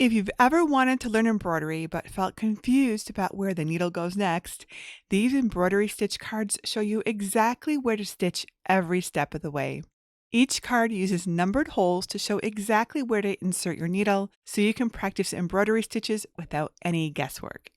If you've ever wanted to learn embroidery but felt confused about where the needle goes next, these embroidery stitch cards show you exactly where to stitch every step of the way. Each card uses numbered holes to show exactly where to insert your needle so you can practice embroidery stitches without any guesswork.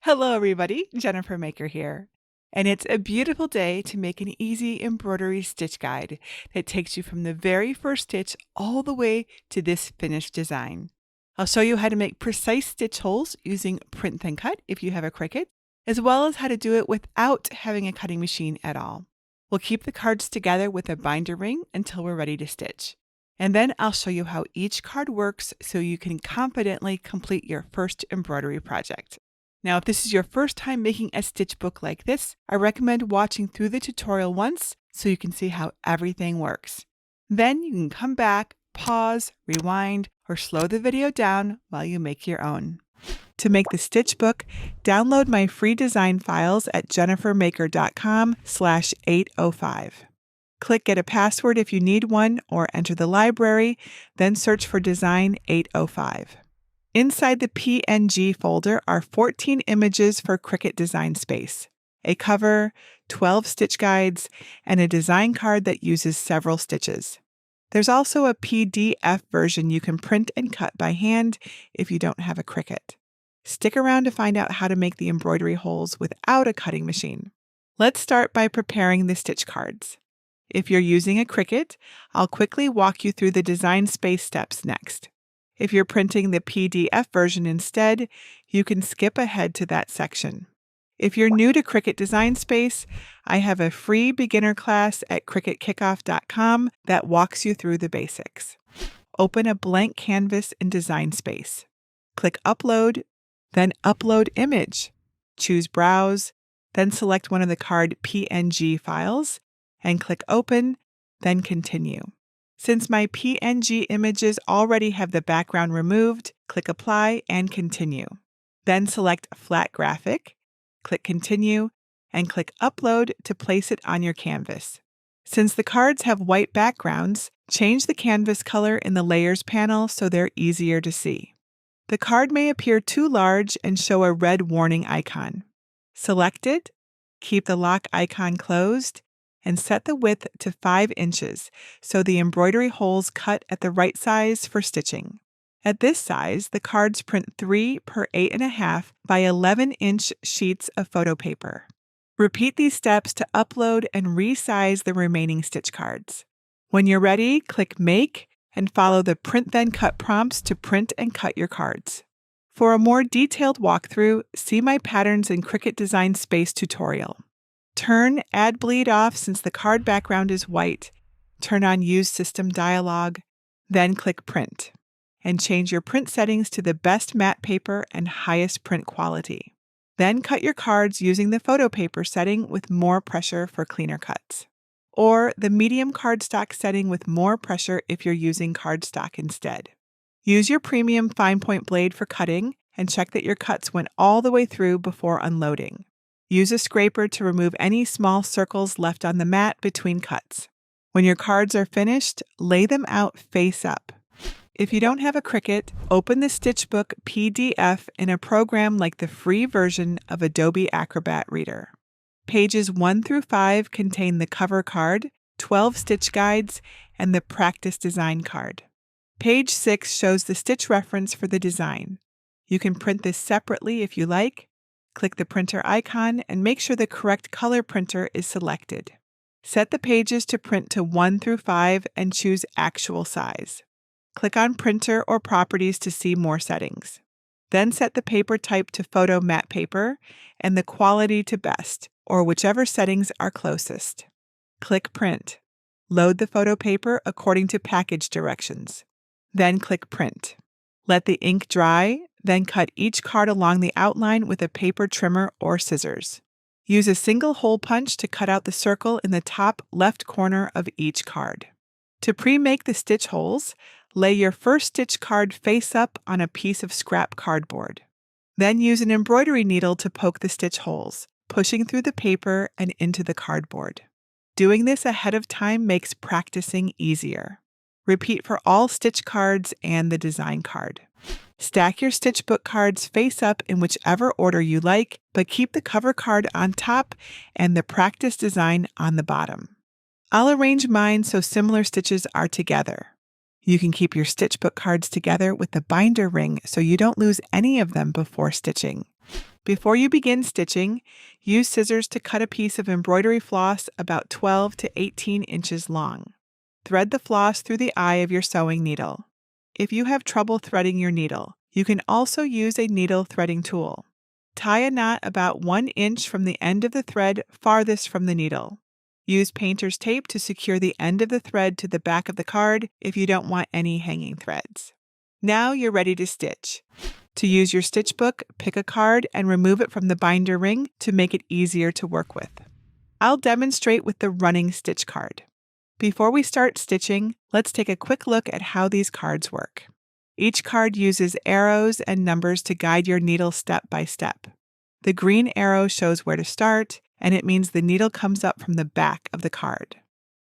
Hello everybody, Jennifer Maker here. And it's a beautiful day to make an easy embroidery stitch guide that takes you from the very first stitch all the way to this finished design. I'll show you how to make precise stitch holes using print then cut if you have a Cricut, as well as how to do it without having a cutting machine at all. We'll keep the cards together with a binder ring until we're ready to stitch. And then I'll show you how each card works so you can confidently complete your first embroidery project. Now, if this is your first time making a stitch book like this, I recommend watching through the tutorial once so you can see how everything works. Then you can come back, pause, rewind, or slow the video down while you make your own. To make the stitch book, download my free design files at jennifermaker.com/805. Click Get a Password if you need one or enter the library, then search for Design 805. Inside the PNG folder are 14 images for Cricut Design Space, a cover, 12 stitch guides, and a design card that uses several stitches. There's also a PDF version you can print and cut by hand if you don't have a Cricut. Stick around to find out how to make the embroidery holes without a cutting machine. Let's start by preparing the stitch cards. If you're using a Cricut, I'll quickly walk you through the design space steps next. If you're printing the PDF version instead, you can skip ahead to that section. If you're new to Cricut Design Space, I have a free beginner class at cricutkickoff.com that walks you through the basics. Open a blank canvas in Design Space. Click Upload, then Upload Image. Choose Browse, then select one of the card PNG files, and click Open, then Continue. Since my PNG images already have the background removed, click Apply and Continue. Then select Flat Graphic, click Continue, and click Upload to place it on your canvas. Since the cards have white backgrounds, change the canvas color in the Layers panel so they're easier to see. The card may appear too large and show a red warning icon. Select it, keep the lock icon closed, and set the width to 5 inches so the embroidery holes cut at the right size for stitching. At this size, the cards print 3 per 8.5 by 11-inch sheets of photo paper. Repeat these steps to upload and resize the remaining stitch cards. When you're ready, click Make and follow the Print Then Cut prompts to print and cut your cards. For a more detailed walkthrough, see my Patterns in Cricut Design Space tutorial. Turn Add Bleed off since the card background is white. Turn on Use System dialog, then click Print, and change your print settings to the best matte paper and highest print quality. Then cut your cards using the photo paper setting with more pressure for cleaner cuts, or the medium cardstock setting with more pressure if you're using cardstock instead. Use your premium fine point blade for cutting and check that your cuts went all the way through before unloading. Use a scraper to remove any small circles left on the mat between cuts. When your cards are finished, lay them out face up. If you don't have a Cricut, open the Stitchbook PDF in a program like the free version of Adobe Acrobat Reader. Pages 1 through 5 contain the cover card, 12 stitch guides, and the practice design card. Page 6 shows the stitch reference for the design. You can print this separately if you like. Click the printer icon and make sure the correct color printer is selected. Set the pages to print to 1 through 5 and choose actual size. Click on Printer or Properties to see more settings. Then set the paper type to photo matte paper and the quality to best, or whichever settings are closest. Click Print. Load the photo paper according to package directions. Then click Print. Let the ink dry, then cut each card along the outline with a paper trimmer or scissors. Use a single hole punch to cut out the circle in the top left corner of each card. To pre-make the stitch holes, lay your first stitch card face up on a piece of scrap cardboard. Then use an embroidery needle to poke the stitch holes, pushing through the paper and into the cardboard. Doing this ahead of time makes practicing easier. Repeat for all stitch cards and the design card. Stack your stitch book cards face up in whichever order you like, but keep the cover card on top and the practice design on the bottom. I'll arrange mine so similar stitches are together. You can keep your stitch book cards together with the binder ring so you don't lose any of them before stitching. Before you begin stitching, use scissors to cut a piece of embroidery floss about 12 to 18 inches long. Thread the floss through the eye of your sewing needle. If you have trouble threading your needle, you can also use a needle threading tool. Tie a knot about 1 inch from the end of the thread farthest from the needle. Use painter's tape to secure the end of the thread to the back of the card if you don't want any hanging threads. Now you're ready to stitch. To use your stitch book, pick a card and remove it from the binder ring to make it easier to work with. I'll demonstrate with the running stitch card. Before we start stitching, let's take a quick look at how these cards work. Each card uses arrows and numbers to guide your needle step by step. The green arrow shows where to start, and it means the needle comes up from the back of the card.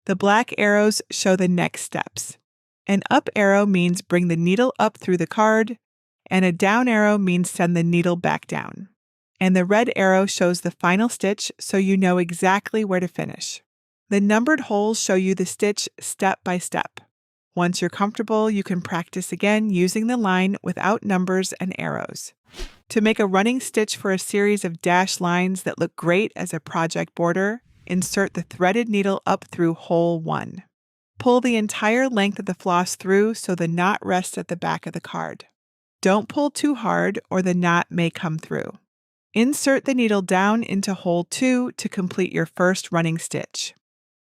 The black arrows show the next steps. An up arrow means bring the needle up through the card, and a down arrow means send the needle back down. And the red arrow shows the final stitch so you know exactly where to finish. The numbered holes show you the stitch step by step. Once you're comfortable, you can practice again using the line without numbers and arrows. To make a running stitch for a series of dashed lines that look great as a project border, insert the threaded needle up through hole 1. Pull the entire length of the floss through so the knot rests at the back of the card. Don't pull too hard or the knot may come through. Insert the needle down into hole 2 to complete your first running stitch.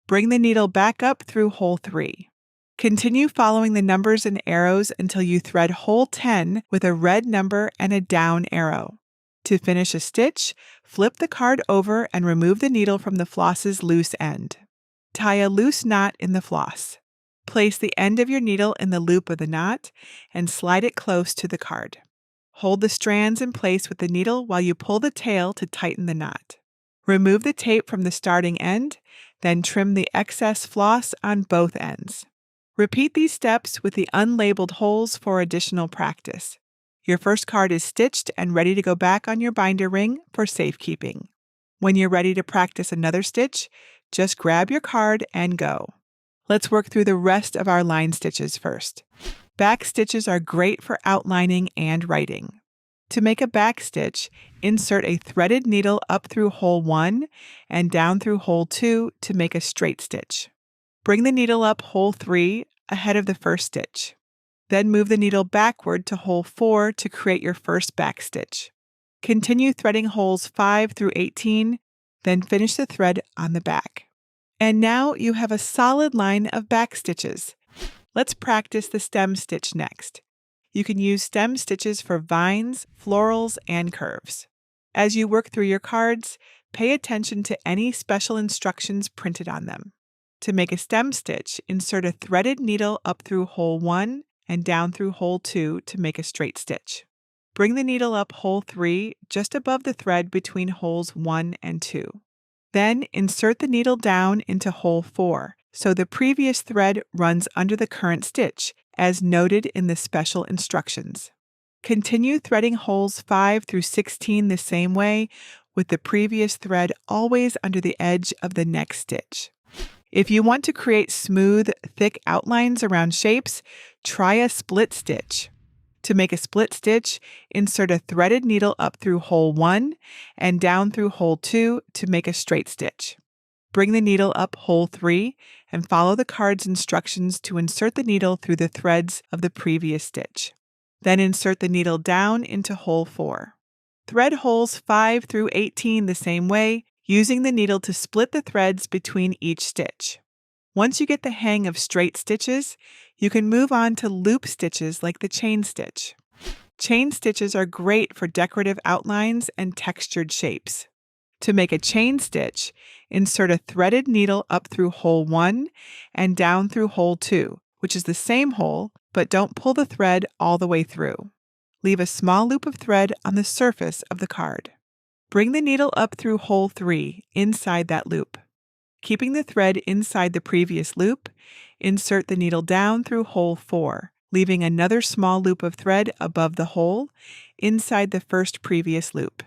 Bring the needle back up through hole 3. Continue following the numbers and arrows until you thread hole 10 with a red number and a down arrow. To finish a stitch, flip the card over and remove the needle from the floss's loose end. Tie a loose knot in the floss. Place the end of your needle in the loop of the knot and slide it close to the card. Hold the strands in place with the needle while you pull the tail to tighten the knot. Remove the tape from the starting end, then trim the excess floss on both ends. Repeat these steps with the unlabeled holes for additional practice. Your first card is stitched and ready to go back on your binder ring for safekeeping. When you're ready to practice another stitch, just grab your card and go. Let's work through the rest of our line stitches first. Back stitches are great for outlining and writing. To make a back stitch, insert a threaded needle up through hole 1 and down through hole 2 to make a straight stitch. Bring the needle up hole 3 ahead of the first stitch. Then move the needle backward to hole 4 to create your first back stitch. Continue threading holes 5 through 18, then finish the thread on the back. And now you have a solid line of back stitches. Let's practice the stem stitch next. You can use stem stitches for vines, florals, and curves. As you work through your cards, pay attention to any special instructions printed on them. To make a stem stitch, insert a threaded needle up through hole 1 and down through hole 2 to make a straight stitch. Bring the needle up hole 3 just above the thread between holes 1 and 2. Then insert the needle down into hole 4 so the previous thread runs under the current stitch, as noted in the special instructions. Continue threading holes 5 through 16 the same way, with the previous thread always under the edge of the next stitch. If you want to create smooth, thick outlines around shapes, try a split stitch. To make a split stitch, insert a threaded needle up through hole 1 and down through hole 2 to make a straight stitch. Bring the needle up hole 3 and follow the card's instructions to insert the needle through the threads of the previous stitch. Then insert the needle down into hole 4. Thread holes 5 through 18 the same way, using the needle to split the threads between each stitch. Once you get the hang of straight stitches, you can move on to loop stitches like the chain stitch. Chain stitches are great for decorative outlines and textured shapes. To make a chain stitch, insert a threaded needle up through hole 1 and down through hole 2, which is the same hole, but don't pull the thread all the way through. Leave a small loop of thread on the surface of the card. Bring the needle up through hole 3 inside that loop. Keeping the thread inside the previous loop, Insert the needle down through hole 4, leaving another small loop of thread above the hole inside the first previous loop.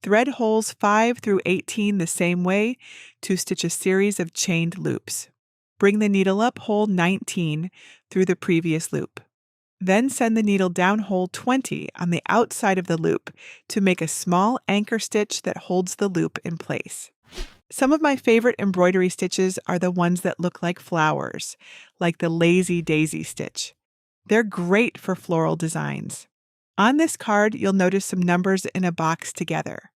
Thread holes 5 through 18 the same way to stitch a series of chained loops. Bring the needle up hole 19 through the previous loop. Then send the needle down hole 20 on the outside of the loop to make a small anchor stitch that holds the loop in place. Some of my favorite embroidery stitches are the ones that look like flowers, like the Lazy Daisy stitch. They're great for floral designs. On this card, you'll notice some numbers in a box together.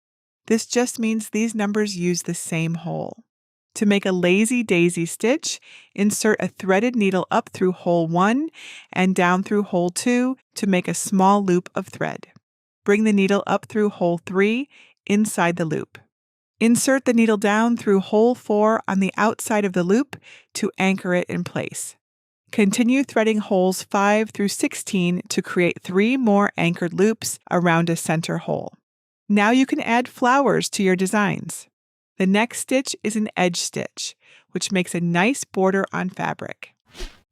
This just means these numbers use the same hole. To make a Lazy Daisy stitch, insert a threaded needle up through hole 1 and down through hole 2 to make a small loop of thread. Bring the needle up through hole 3 inside the loop. Insert the needle down through hole 4 on the outside of the loop to anchor it in place. Continue threading holes 5 through 16 to create 3 more anchored loops around a center hole. Now you can add flowers to your designs. The next stitch is an edge stitch, which makes a nice border on fabric.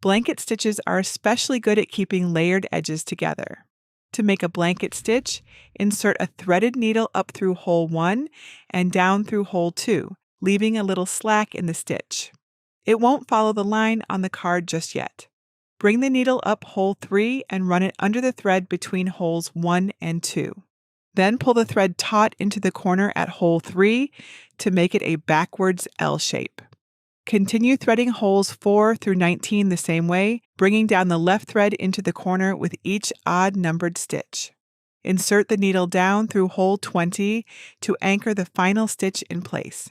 Blanket stitches are especially good at keeping layered edges together. To make a blanket stitch, insert a threaded needle up through hole 1 and down through hole 2, leaving a little slack in the stitch. It won't follow the line on the card just yet. Bring the needle up hole 3 and run it under the thread between holes 1 and 2. Then pull the thread taut into the corner at hole 3 to make it a backwards L shape. Continue threading holes 4 through 19 the same way, bringing down the left thread into the corner with each odd numbered stitch. Insert the needle down through hole 20 to anchor the final stitch in place.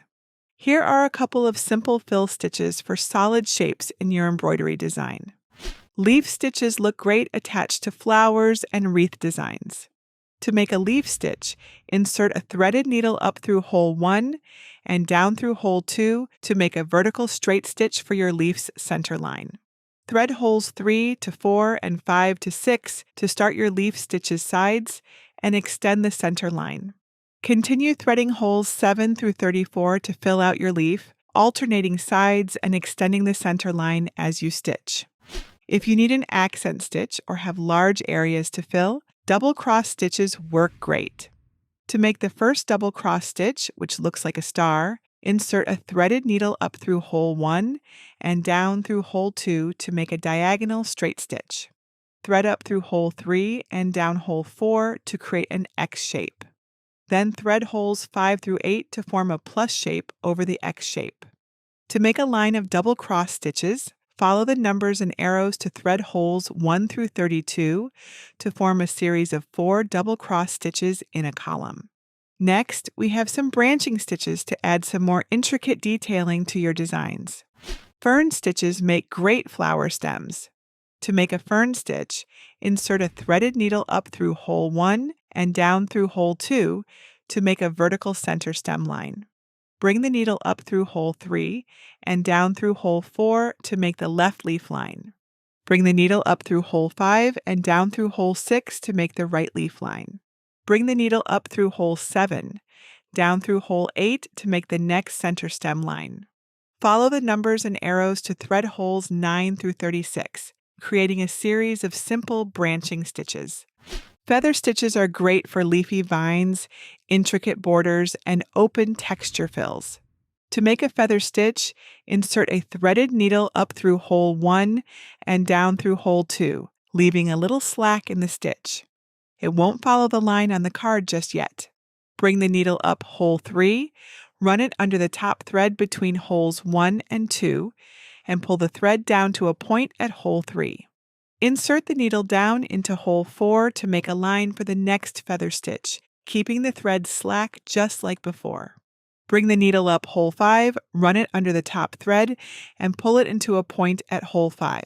Here are a couple of simple fill stitches for solid shapes in your embroidery design. Leaf stitches look great attached to flowers and wreath designs. To make a leaf stitch, insert a threaded needle up through hole 1 and down through hole 2 to make a vertical straight stitch for your leaf's center line. Thread holes 3 to 4 and 5 to 6 to start your leaf stitch's sides and extend the center line. Continue threading holes 7 through 34 to fill out your leaf, alternating sides and extending the center line as you stitch. If you need an accent stitch or have large areas to fill, double cross stitches work great. To make the first double cross stitch, which looks like a star, insert a threaded needle up through hole 1 and down through hole 2 to make a diagonal straight stitch. Thread up through hole 3 and down hole 4 to create an X shape. Then thread holes 5 through 8 to form a plus shape over the X shape. To make a line of double cross stitches, follow the numbers and arrows to thread holes 1 through 32 to form a series of 4 double cross stitches in a column. Next, we have some branching stitches to add some more intricate detailing to your designs. Fern stitches make great flower stems. To make a fern stitch, insert a threaded needle up through hole 1 and down through hole 2 to make a vertical center stem line. Bring the needle up through hole 3 and down through hole 4 to make the left leaf line. Bring the needle up through hole 5 and down through hole 6 to make the right leaf line. Bring the needle up through hole 7, down through hole 8 to make the next center stem line. Follow the numbers and arrows to thread holes 9 through 36, creating a series of simple branching stitches. Feather stitches are great for leafy vines, intricate borders, and open texture fills. To make a feather stitch, insert a threaded needle up through hole 1 and down through hole 2, leaving a little slack in the stitch. It won't follow the line on the card just yet. Bring the needle up hole 3, run it under the top thread between holes 1 and 2, and pull the thread down to a point at hole 3. Insert the needle down into hole 4 to make a line for the next feather stitch, keeping the thread slack just like before. Bring the needle up hole 5, run it under the top thread, and pull it into a point at hole 5.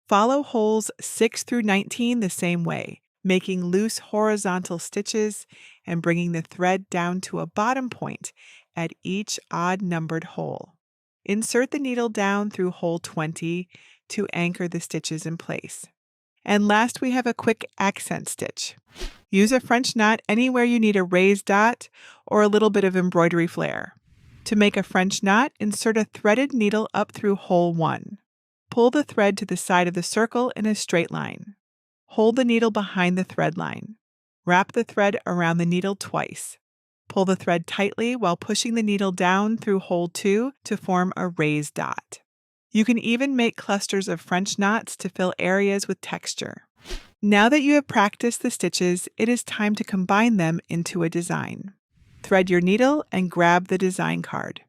Follow holes 6 through 19 the same way, making loose horizontal stitches and bringing the thread down to a bottom point at each odd-numbered hole. Insert the needle down through hole 20 to anchor the stitches in place. And last, we have a quick accent stitch. Use a French knot anywhere you need a raised dot or a little bit of embroidery flair. To make a French knot, insert a threaded needle up through hole 1. Pull the thread to the side of the circle in a straight line. Hold the needle behind the thread line. Wrap the thread around the needle twice. Pull the thread tightly while pushing the needle down through hole 2 to form a raised dot. You can even make clusters of French knots to fill areas with texture. Now that you have practiced the stitches, it is time to combine them into a design. Thread your needle and grab the design card.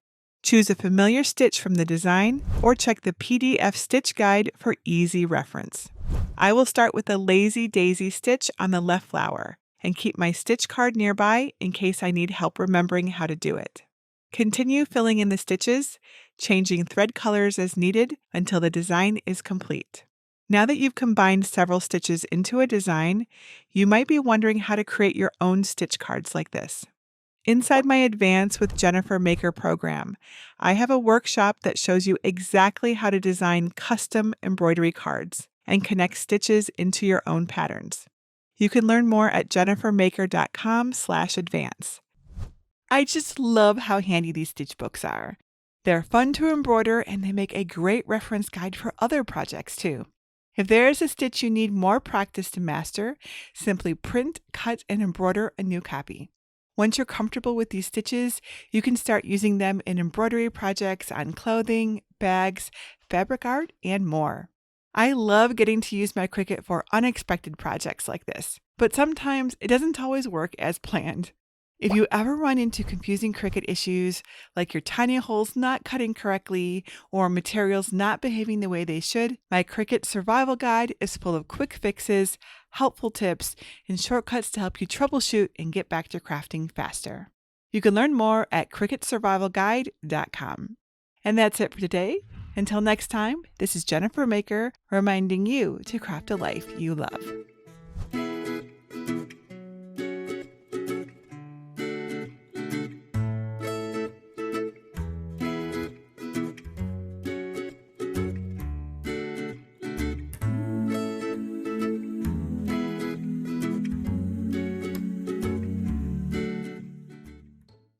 Choose a familiar stitch from the design or check the PDF stitch guide for easy reference. I will start with the Lazy Daisy stitch on the left flower and keep my stitch card nearby in case I need help remembering how to do it. Continue filling in the stitches, changing thread colors as needed until the design is complete. Now that you've combined several stitches into a design, you might be wondering how to create your own stitch cards like this. Inside my Advance with Jennifer Maker program, I have a workshop that shows you exactly how to design custom embroidery cards and connect stitches into your own patterns. You can learn more at jennifermaker.com/advance. I just love how handy these stitch books are. They're fun to embroider and they make a great reference guide for other projects too. If there is a stitch you need more practice to master, simply print, cut, and embroider a new copy. Once you're comfortable with these stitches, you can start using them in embroidery projects on clothing, bags, fabric art, and more. I love getting to use my Cricut for unexpected projects like this, but sometimes it doesn't always work as planned. If you ever run into confusing Cricut issues, like your tiny holes not cutting correctly or materials not behaving the way they should, my Cricut survival guide is full of quick fixes, helpful tips, and shortcuts to help you troubleshoot and get back to crafting faster. You can learn more at CricutSurvivalGuide.com. And that's it for today. Until next time, this is Jennifer Maker reminding you to craft a life you love.